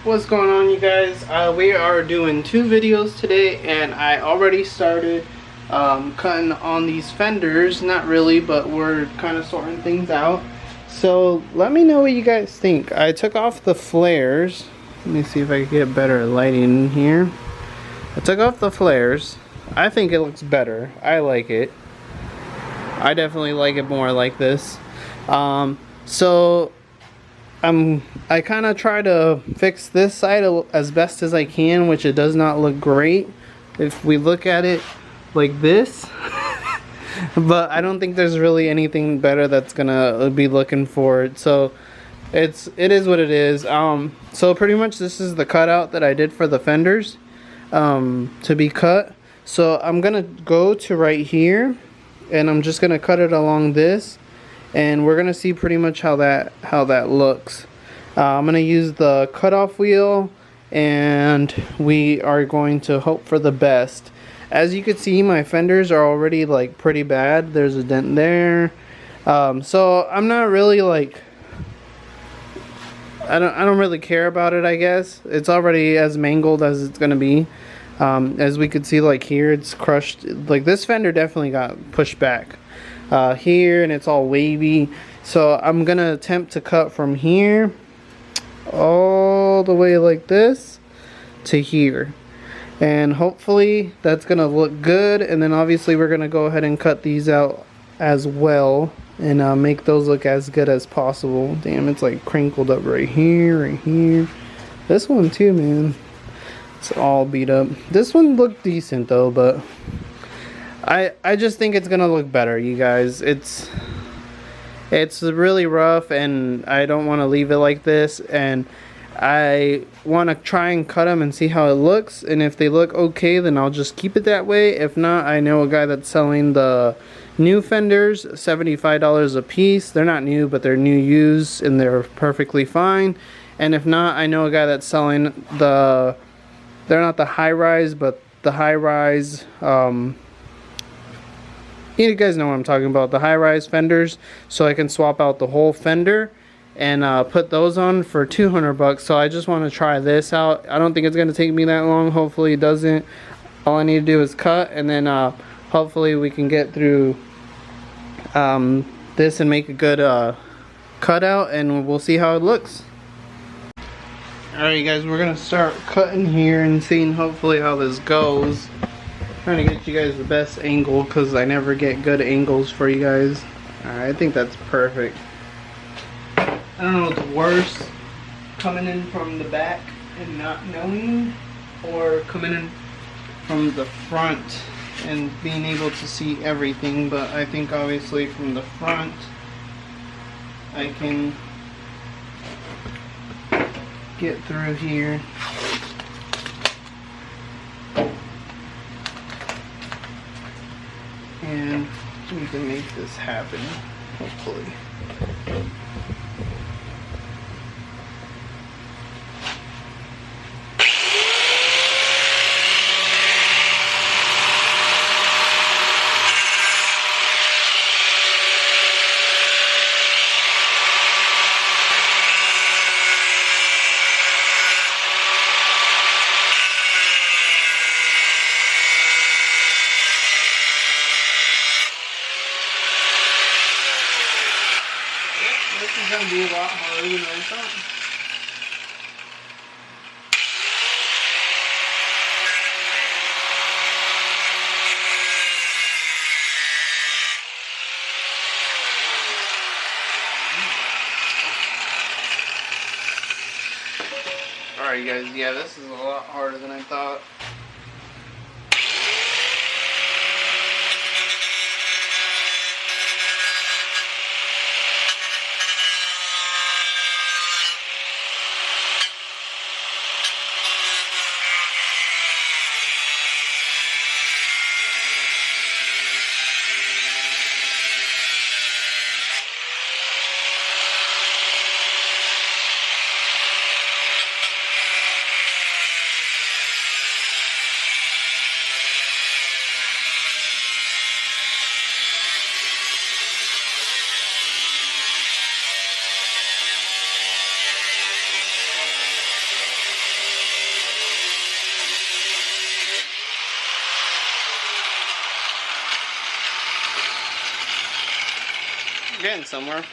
What's going on, you guys? We are doing 2 videos today, and I already started cutting on these fenders. Not really, but we're kind of sorting things out. So let me know what you guys think. I took off the flares. Let me see if I can get better lighting in here. I took off the flares. I think it looks better. I like it. I definitely like it more like this. I kind of try to fix this side as best as I can, which it does not look great if we look at it like this. But I don't think there's really anything better that's gonna be looking for it. So it is what it is. So pretty much this is the cutout that I did for the fenders to be cut. So I'm gonna go to right here, and I'm just gonna cut it along this, and we're gonna see pretty much how that looks. I'm gonna use the cutoff wheel, and we are going to hope for the best. As you can see, my fenders are already like pretty bad. There's a dent there. So I'm not really like, I don't really care about it, I guess. It's already as mangled as it's gonna be. As we could see, like here, it's crushed. Like this fender definitely got pushed back here, and it's all wavy. So I'm gonna attempt to cut from here all the way like this to here, and hopefully that's gonna look good. And then obviously we're gonna go ahead and cut these out as well, and make those look as good as possible. Damn, it's like crinkled up right here. This one too, man, it's all beat up. This one looked decent though, but I just think it's gonna look better, you guys. It's really rough, and I don't want to leave it like this, and I want to try and cut them and see how it looks, and if they look okay, then I'll just keep it that way. If not, I know a guy that's selling the new fenders, $75 a piece. They're not new, but they're new used, and they're perfectly fine. And if not, I know a guy that's selling they're not the high rise, but the high rise, you guys know what I'm talking about, the high-rise fenders. So I can swap out the whole fender and put those on for 200 bucks. So I just want to try this out. I don't think it's going to take me that long. Hopefully it doesn't. All I need to do is cut, and then hopefully we can get through this and make a good cutout, and we'll see how it looks. Alright, guys, we're going to start cutting here and seeing hopefully how this goes. Trying to get you guys the best angle, because I never get good angles for you guys. Alright, I think that's perfect. I don't know what's worse, coming in from the back and not knowing, or coming in from the front and being able to see everything. But I think obviously from the front I can get through here. And we can make this happen, hopefully. This is going to be a lot harder than I thought. Alright, guys, yeah, this is a lot harder than I thought. getting somewhere.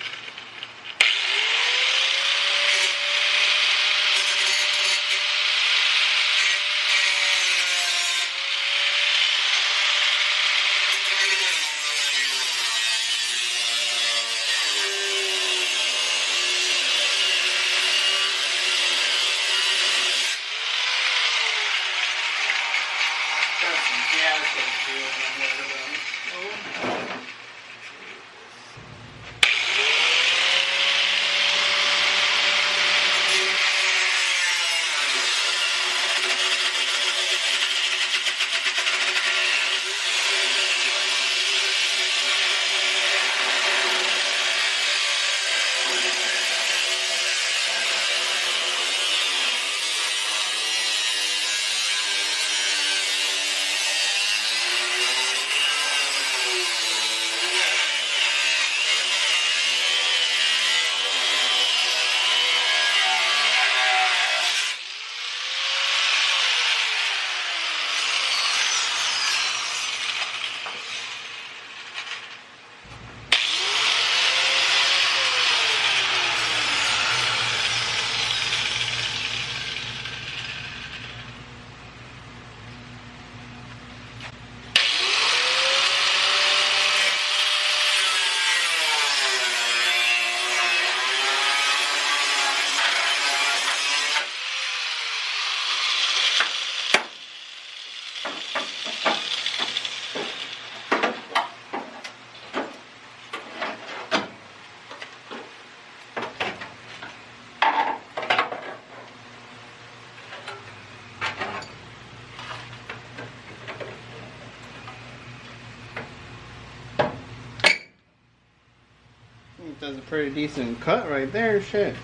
Does a pretty decent cut right there, shit.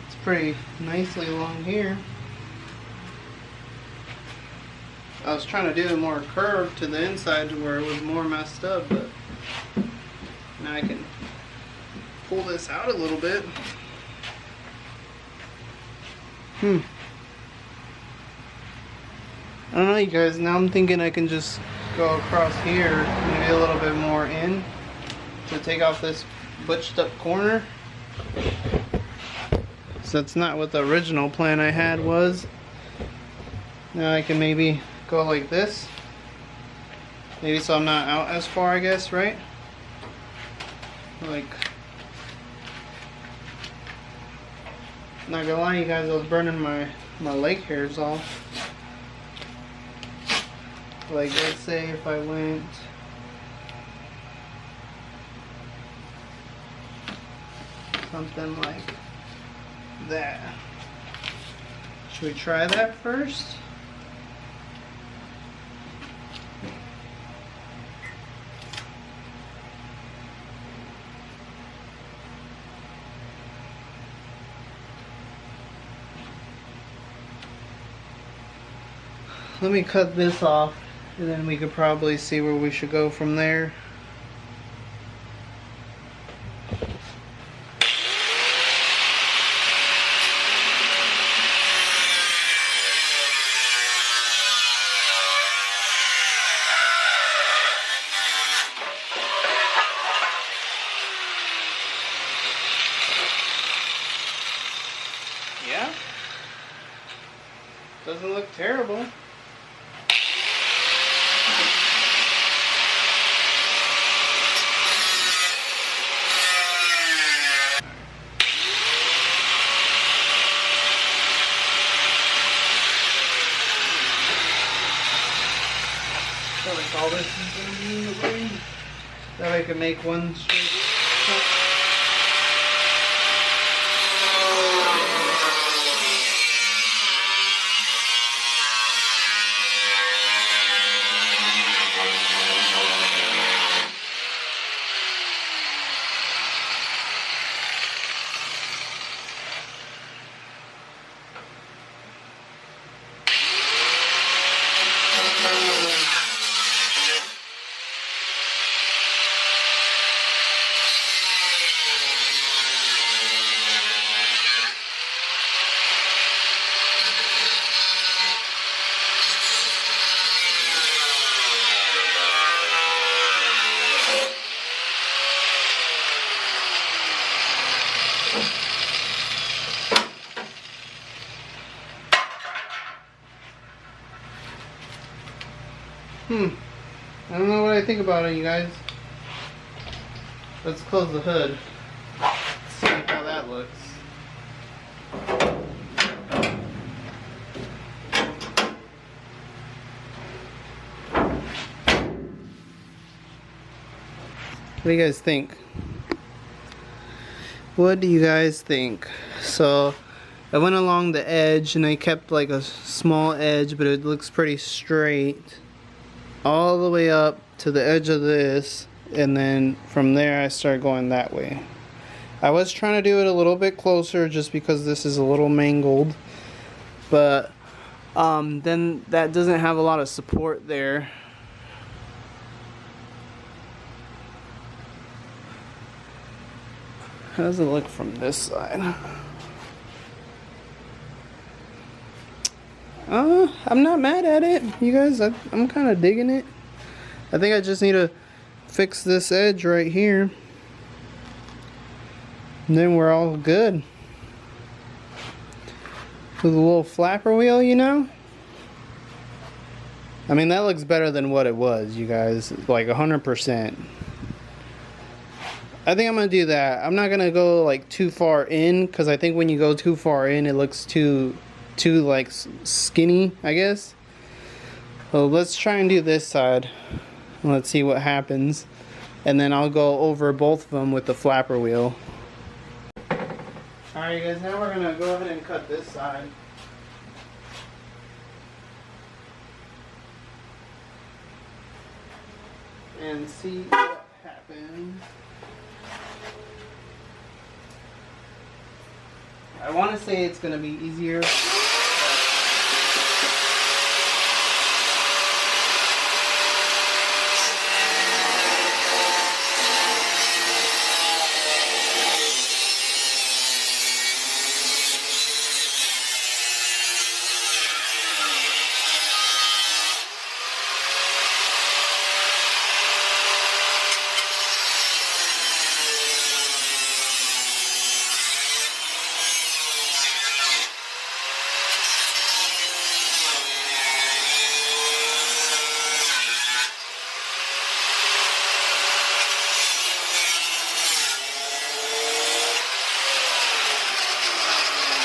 It's pretty nicely along here. I was trying to do it more curved to the inside to where it was more messed up, but now I can pull this out a little bit. I don't know, you guys, now I'm thinking I can just go across here, maybe a little bit more in, to take off this butched up corner. So that's not what the original plan I had was. Now I can maybe go like this. Maybe so I'm not out as far, I guess, right? Like, not gonna lie, you guys, I was burning my leg hairs off. Like, let's say if I went something like that. Should we try that first? Let me cut this off, and then we could probably see where we should go from there. Yeah, doesn't look terrible. Like all this is going to be in the way. That way I can make one straight cut. I don't know what I think about it, you guys. Let's close the hood. See how that looks. What do you guys think? What do you guys think? So I went along the edge and I kept like a small edge, but it looks pretty straight all the way up to the edge of this, and then from there I start going that way. I was trying to do it a little bit closer just because this is a little mangled, but then that doesn't have a lot of support there. How does it look from this side? I'm not mad at it, you guys. I'm kind of digging it. I think I just need to fix this edge right here, and then we're all good. With a little flapper wheel, you know? I mean, that looks better than what it was, you guys. Like 100%. I think I'm gonna do that. I'm not gonna go like too far in, because I think when you go too far in, it looks too like skinny, I guess. So let's try and do this side. Let's see what happens, and then I'll go over both of them with the flapper wheel. Alright guys, now we're gonna go ahead and cut this side. And see what happens. I want to say it's going to be easier.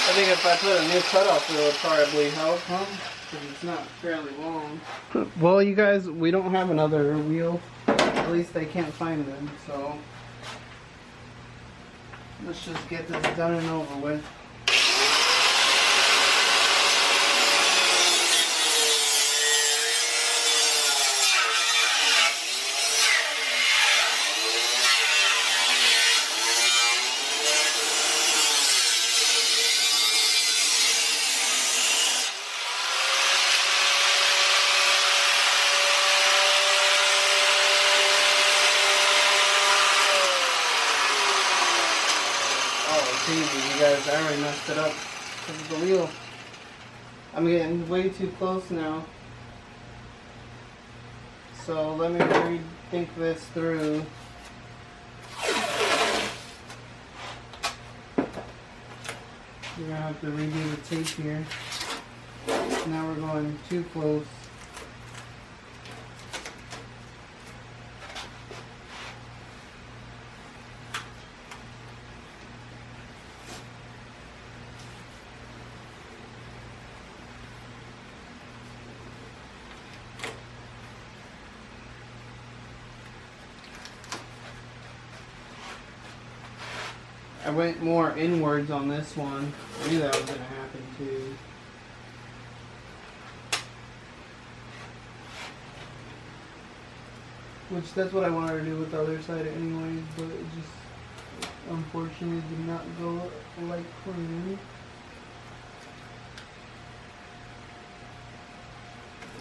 I think if I put a new cutoff, it would probably help, huh? Because it's not fairly long. Well, you guys, we don't have another wheel. At least I can't find them, so let's just get this done and over with. You guys, I already messed it up because of the wheel. I'm getting way too close now. So let me rethink this through. We're gonna have to redo the tape here. Now we're going too close. I went more inwards on this one. I knew that was going to happen too. Which that's what I wanted to do with the other side anyways, but it just unfortunately did not go like planned.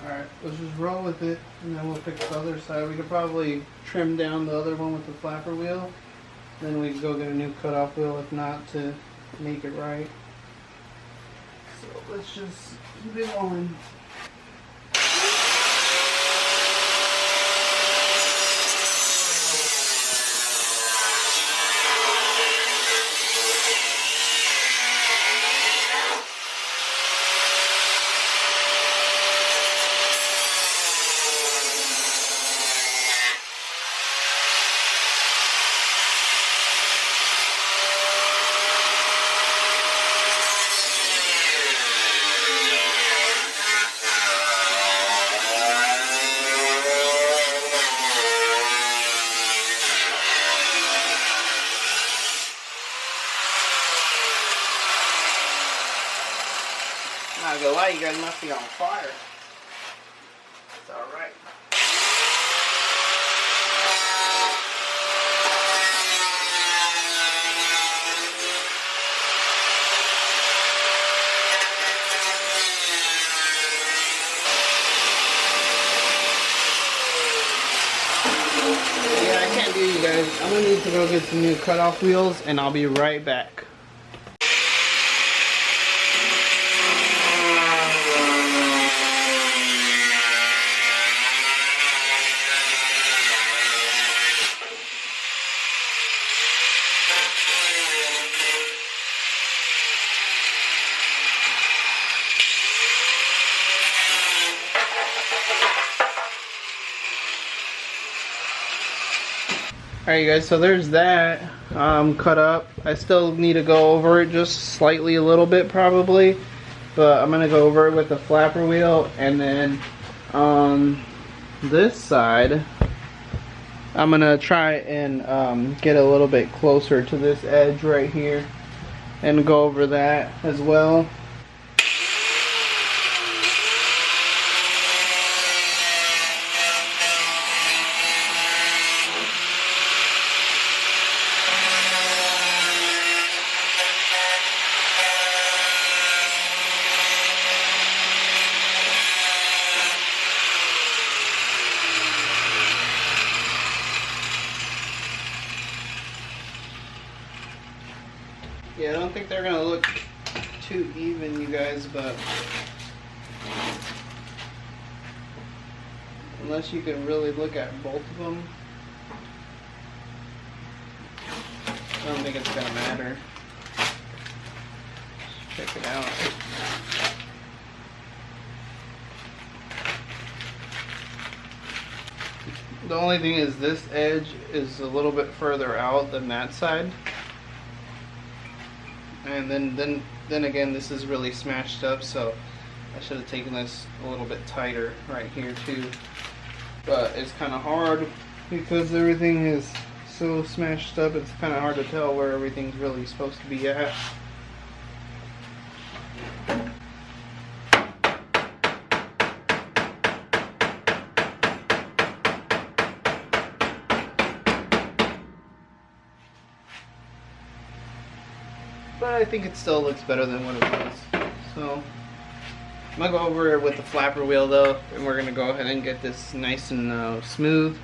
Alright, let's just roll with it and then we'll fix the other side. We could probably trim down the other one with the flapper wheel. Then we can go get a new cutoff wheel if not, to make it right. So let's just keep it going. Not gonna lie, you guys must be on fire. It's alright. Yeah, I can't do you guys. I'm gonna need to go get some new cutoff wheels and I'll be right back. Alright guys, so there's that cut up. I still need to go over it just slightly a little bit probably, but I'm gonna go over it with the flapper wheel, and then on this side I'm gonna try and get a little bit closer to this edge right here and go over that as well. Yeah, I don't think they're gonna look too even, you guys, but unless you can really look at both of them, I don't think it's gonna matter. Check it out. The only thing is this edge is a little bit further out than that side. And then again, this is really smashed up, so I should have taken this a little bit tighter right here too. But it's kind of hard because everything is so smashed up. It's kind of hard to tell where everything's really supposed to be at. But I think it still looks better than what it was. So I'm gonna go over it with the flapper wheel though, and we're gonna go ahead and get this nice and smooth.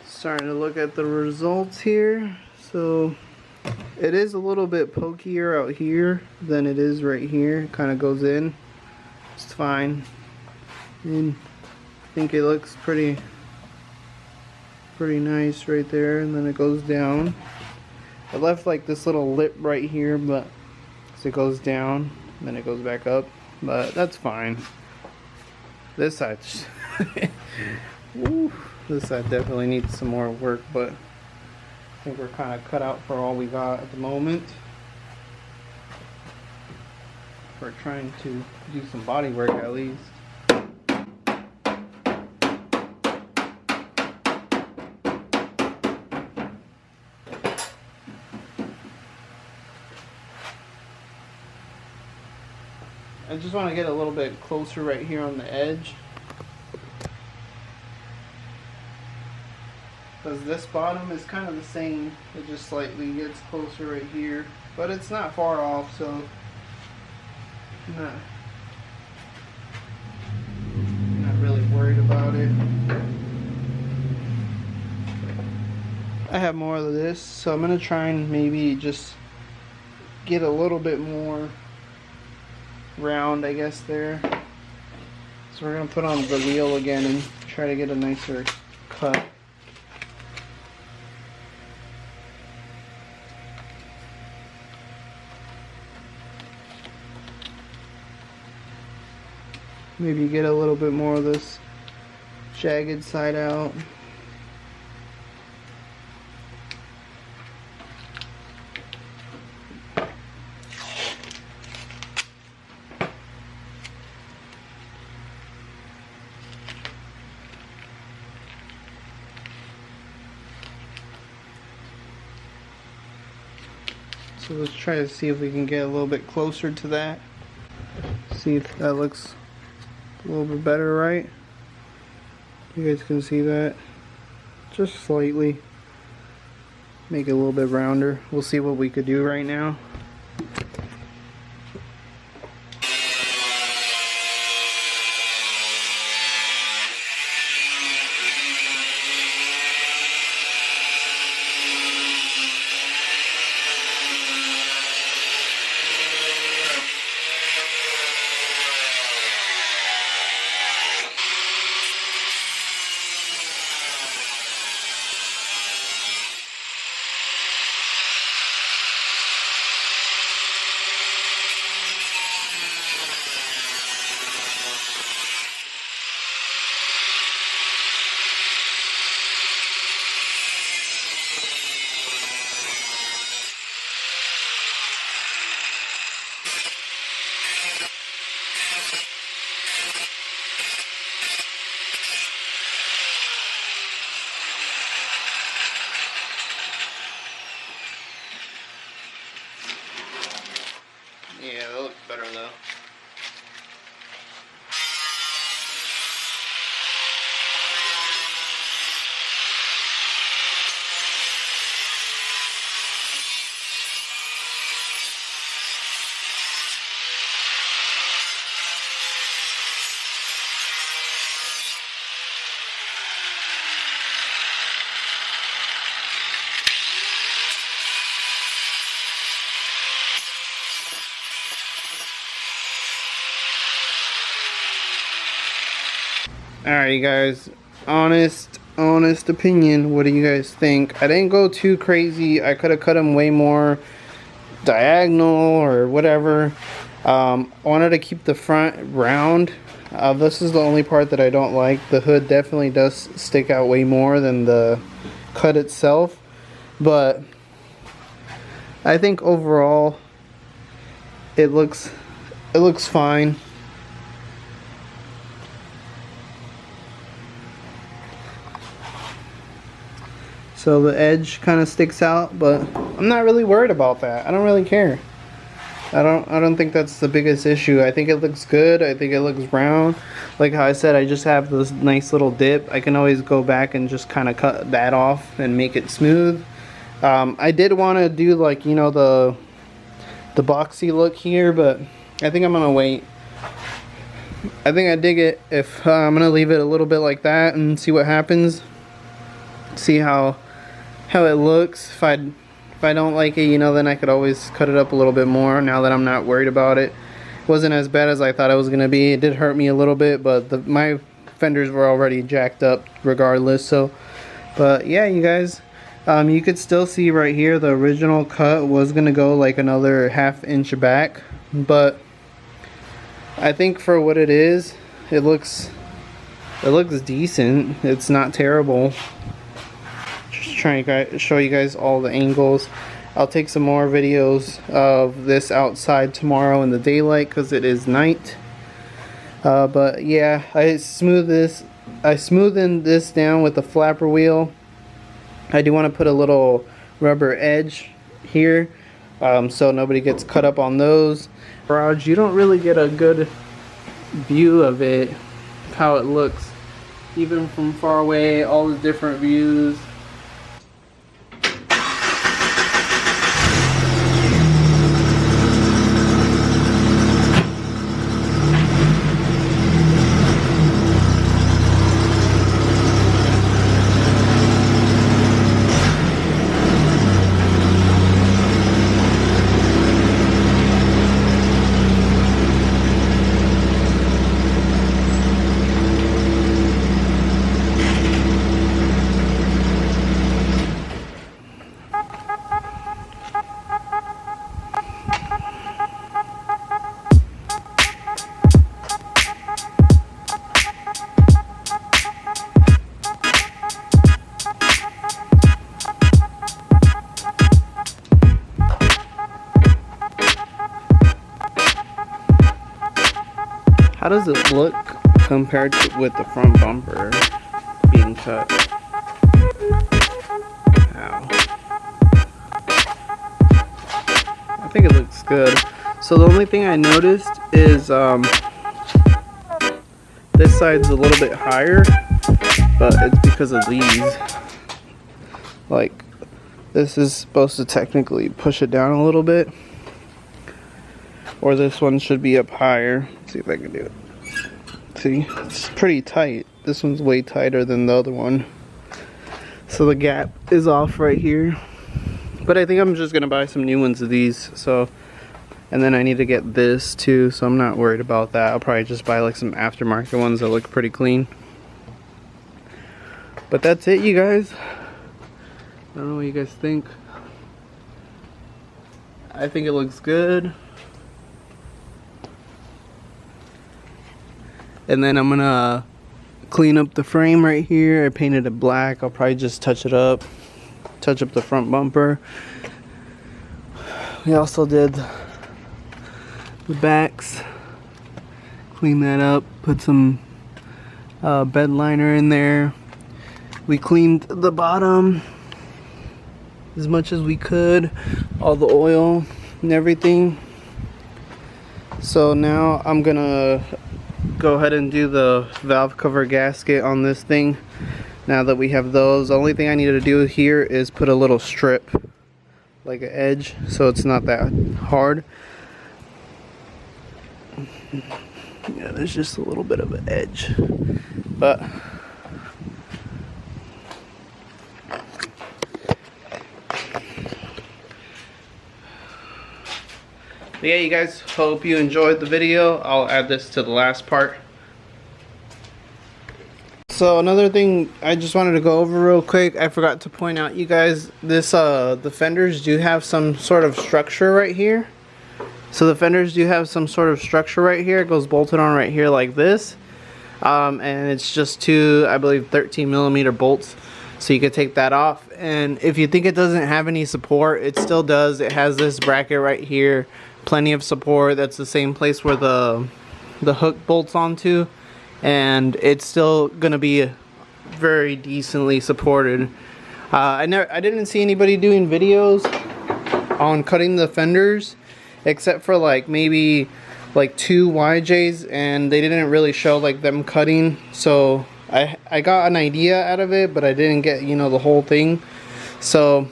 Starting to look at the results here. So it is a little bit pokier out here than it is right here. It kind of goes in. It's fine. And I think it looks pretty nice right there, and then it goes down. I left like this little lip right here, but as it goes down, then it goes back up, but that's fine. This side Woo, this side definitely needs some more work, but think we're kind of cut out for all we got at the moment. We're trying to do some body work at least. I just want to get a little bit closer right here on the edge, because this bottom is kind of the same. It just slightly gets closer right here, but it's not far off, so not really worried about it. I have more of this, so I'm gonna try and maybe just get a little bit more round, I guess, there. So we're gonna put on the wheel again and try to get a nicer cut. Maybe get a little bit more of this jagged side out. So let's try to see if we can get a little bit closer to that. See if that looks a little bit better, right? You guys can see that. Just slightly. Make it a little bit rounder. We'll see what we could do right now. Yeah, that looks better though. Alright, you guys, honest opinion, what do you guys think? I didn't go too crazy. I could have cut them way more diagonal or whatever. I wanted to keep the front round. This is the only part that I don't like. The hood definitely does stick out way more than the cut itself, but I think overall it looks fine. So the edge kind of sticks out, but I'm not really worried about that. I don't really care. I don't think that's the biggest issue. I think it looks good. I think it looks round. Like how I said, I just have this nice little dip. I can always go back and just kind of cut that off and make it smooth. I did want to do, like, you know, the boxy look here, but I think I'm gonna wait. I think I dig it. If I'm gonna leave it a little bit like that and see what happens. See how it looks. If I don't like it, you know, then I could always cut it up a little bit more now that I'm not worried about it. It wasn't as bad as I thought it was gonna be. It did hurt me a little bit, but my fenders were already jacked up regardless. So, but yeah, you guys, you could still see right here the original cut was gonna go like another ½ inch back, but I think for what it is, it looks decent. It's not terrible. just trying to show you guys all the angles. I'll take some more videos of this outside tomorrow in the daylight because it is night. But yeah, I smoothened this down with the flapper wheel. I do want to put a little rubber edge here so nobody gets cut up on those. Garage, you don't really get a good view of it, how it looks, even from far away, all the different views. How does it look compared to with the front bumper being cut? Ow. I think it looks good. So the only thing I noticed is this side's a little bit higher, but it's because of these. Like, this is supposed to technically push it down a little bit. Or this one should be up higher. Let's see if I can do it. See, it's pretty tight. This one's way tighter than the other one. So the gap is off right here. But I think I'm just gonna buy some new ones of these. So, and then I need to get this too, so I'm not worried about that. I'll probably just buy like some aftermarket ones that look pretty clean. But that's it, you guys. I don't know what you guys think. I think it looks good. And then I'm gonna clean up the frame right here. I painted it black. I'll probably just touch it up, touch up the front bumper. We also did the backs, clean that up, put some bed liner in there. We cleaned the bottom as much as we could, all the oil and everything. So now I'm gonna go ahead and do the valve cover gasket on this thing. Now that we have those, the only thing I need to do here is put a little strip, like an edge, so it's not that hard. Yeah, there's just a little bit of an edge, but yeah, you guys, hope you enjoyed the video. I'll add this to the last part. So another thing I just wanted to go over real quick, I forgot to point out, you guys, this the fenders do have some sort of structure right here. So the fenders do have some sort of structure right here. It goes bolted on right here like this, and it's just two, I believe, 13mm bolts. So you can take that off, and if you think it doesn't have any support, it still does. It has this bracket right here, plenty of support. That's the same place where the hook bolts onto, and it's still gonna be very decently supported. I didn't see anybody doing videos on cutting the fenders, except for like maybe like 2 YJs, and they didn't really show like them cutting. So I got an idea out of it, but I didn't get, you know, the whole thing. So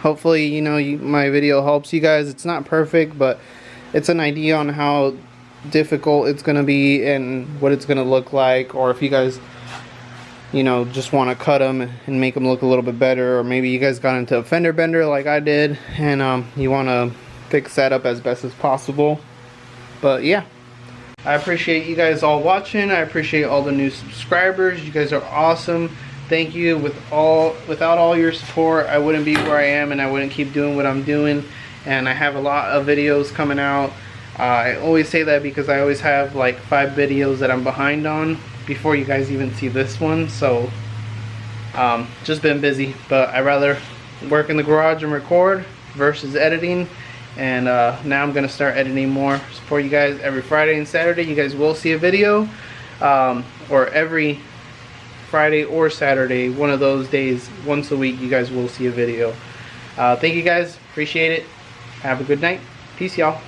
hopefully, you know, my video helps you guys. It's not perfect, but it's an idea on how difficult it's gonna be and what it's gonna look like. Or if you guys, you know, just want to cut them and make them look a little bit better, or maybe you guys got into a fender bender like I did, and you want to fix that up as best as possible. But yeah, I appreciate you guys all watching. I appreciate all the new subscribers. You guys are awesome. Thank you. Without all your support, I wouldn't be where I am, and I wouldn't keep doing what I'm doing. And I have a lot of videos coming out. I always say that because I always have like 5 videos that I'm behind on before you guys even see this one. So Just been busy, but I'd rather work in the garage and record versus editing. And now I'm gonna start editing more for you guys. Every Friday and Saturday you guys will see a video, or every Friday or Saturday, one of those days, once a week, you guys will see a video. Thank you guys, appreciate it. Have a good night. Peace, y'all.